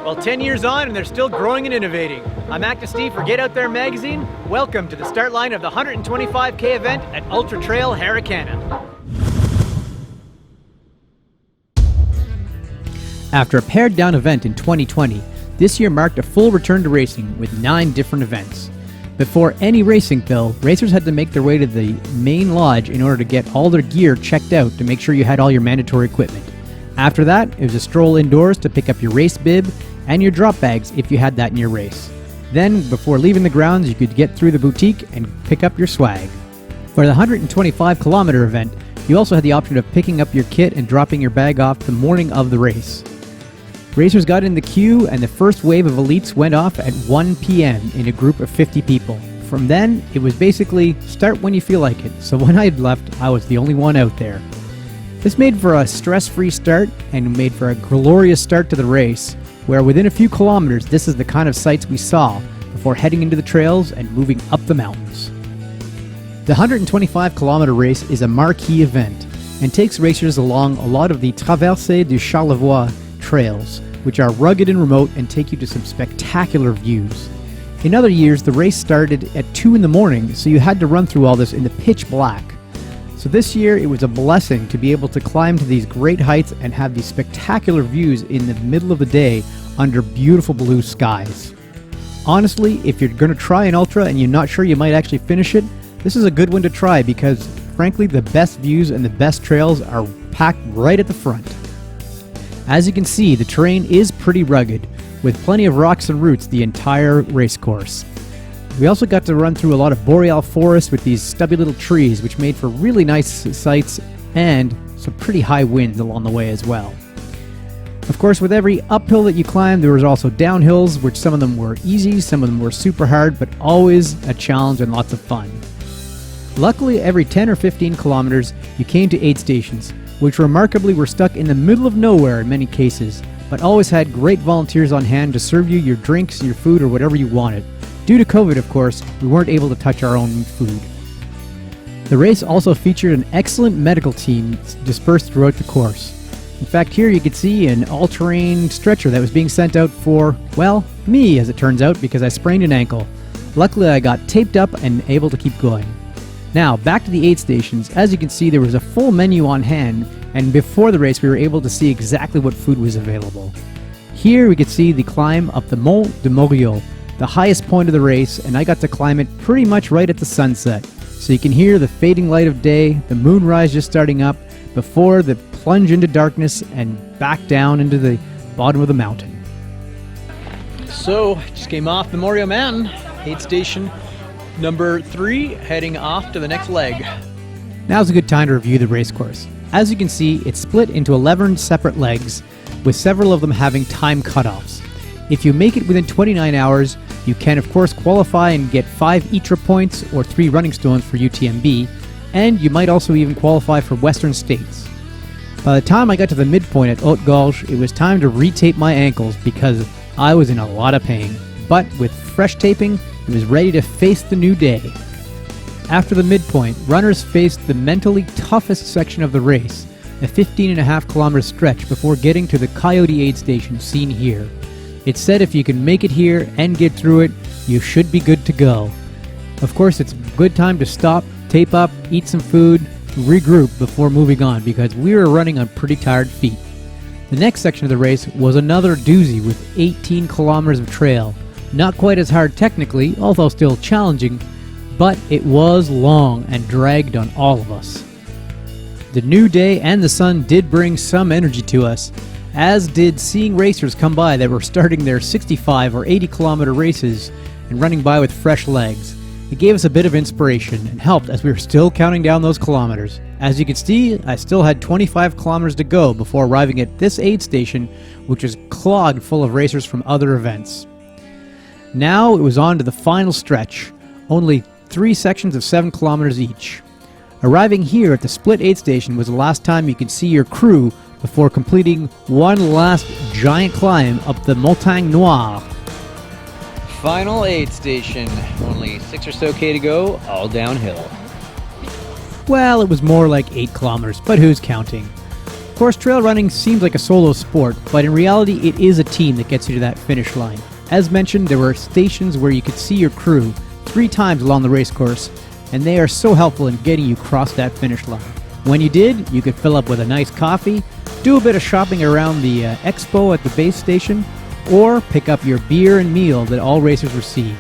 Well, 10 years on and they're still growing and innovating. I'm ActiveSteve for Get Out There magazine. Welcome to the start line of the 125K event at Ultra Trail Harricana. After a pared down event in 2020, this year marked a full return to racing with 9 different events. Before any racing though, racers had to make their way to the main lodge in order to get all their gear checked out to make sure you had all your mandatory equipment. After that, it was a stroll indoors to pick up your race bib and your drop bags if you had that in your race. Then, before leaving the grounds, you could get through the boutique and pick up your swag. For the 125-kilometer event, you also had the option of picking up your kit and dropping your bag off the morning of the race. Racers got in the queue and the first wave of elites went off at 1 p.m. in a group of 50 people. From then, it was basically start when you feel like it, so when I had left, I was the only one out there. This made for a stress-free start and made for a glorious start to the race, where within a few kilometers, this is the kind of sights we saw before heading into the trails and moving up the mountains. The 125-kilometer race is a marquee event and takes racers along a lot of the Traversée du Charlevoix trails, which are rugged and remote and take you to some spectacular views. In other years, the race started at 2 in the morning, so you had to run through all this in the pitch black. So this year, it was a blessing to be able to climb to these great heights and have these spectacular views in the middle of the day under beautiful blue skies. Honestly, if you're going to try an ultra and you're not sure you might actually finish it, this is a good one to try because, frankly, the best views and the best trails are packed right at the front. As you can see, the terrain is pretty rugged, with plenty of rocks and roots the entire race course. We also got to run through a lot of boreal forest with these stubby little trees, which made for really nice sights and some pretty high winds along the way as well. Of course, with every uphill that you climbed, there was also downhills, which some of them were easy, some of them were super hard, but always a challenge and lots of fun. Luckily, every 10 or 15 kilometers, you came to aid stations, which remarkably were stuck in the middle of nowhere in many cases, but always had great volunteers on hand to serve you your drinks, your food, or whatever you wanted. Due to COVID, of course, we weren't able to touch our own food. The race also featured an excellent medical team dispersed throughout the course. In fact, here you could see an all-terrain stretcher that was being sent out for, well, me as it turns out, because I sprained an ankle. Luckily, I got taped up and able to keep going. Now, back to the aid stations. As you can see, there was a full menu on hand, and before the race, we were able to see exactly what food was available. Here we could see the climb up the Mont de Moriot, the highest point of the race, and I got to climb it pretty much right at the sunset. So you can hear the fading light of day, the moonrise just starting up, before the plunge into darkness and back down into the bottom of the mountain. So, just came off Memorial Mountain, aid station number 3, heading off to the next leg. Now's a good time to review the race course. As you can see, it's split into 11 separate legs, with several of them having time cutoffs. If you make it within 29 hours, you can of course qualify and get 5 ITRA points or 3 running stones for UTMB, and you might also even qualify for Western States. By the time I got to the midpoint at Haute Gorge, it was time to retape my ankles because I was in a lot of pain. But with fresh taping, it was ready to face the new day. After the midpoint, runners faced the mentally toughest section of the race, a 15.5-kilometer stretch before getting to the Coyote aid station seen here. It's said if you can make it here and get through it, you should be good to go. Of course, it's a good time to stop, tape up, eat some food, regroup before moving on because we were running on pretty tired feet. The next section of the race was another doozy with 18 kilometers of trail. Not quite as hard technically, although still challenging, but it was long and dragged on all of us. The new day and the sun did bring some energy to us, as did seeing racers come by that were starting their 65 or 80 kilometer races and running by with fresh legs. It gave us a bit of inspiration and helped as we were still counting down those kilometers. As you can see, I still had 25 kilometers to go before arriving at this aid station, which was clogged full of racers from other events. Now it was on to the final stretch, only 3 sections of 7 kilometers each. Arriving here at the split aid station was the last time you could see your crew before completing one last giant climb up the Montagne Noire. Final aid station, only 6 or so K to go, all downhill. Well, it was more like 8 kilometers, but who's counting? course, trail running seems like a solo sport, but in reality it is a team that gets you to that finish line. As mentioned, there were stations where you could see your crew 3 times along the race course, and they are so helpful in getting you across that finish line. When you did, you could fill up with a nice coffee, do a bit of shopping around the expo at the base station, or pick up your beer and meal that all racers received.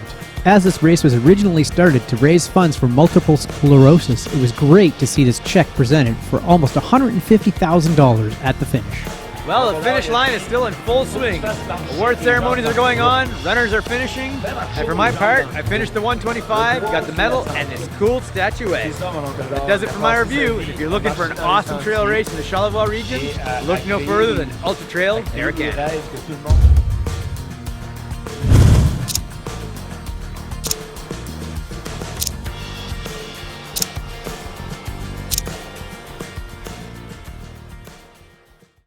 As this race was originally started to raise funds for multiple sclerosis, it was great to see this check presented for almost $150,000 at the finish. Well, the finish line is still in full swing. Award ceremonies are going on, runners are finishing, and for my part, I finished the 125, got the medal, and this cool statuette. That does it for my review. If you're looking for an awesome trail race in the Charlevoix region, look no further than Ultra Trail Harricana.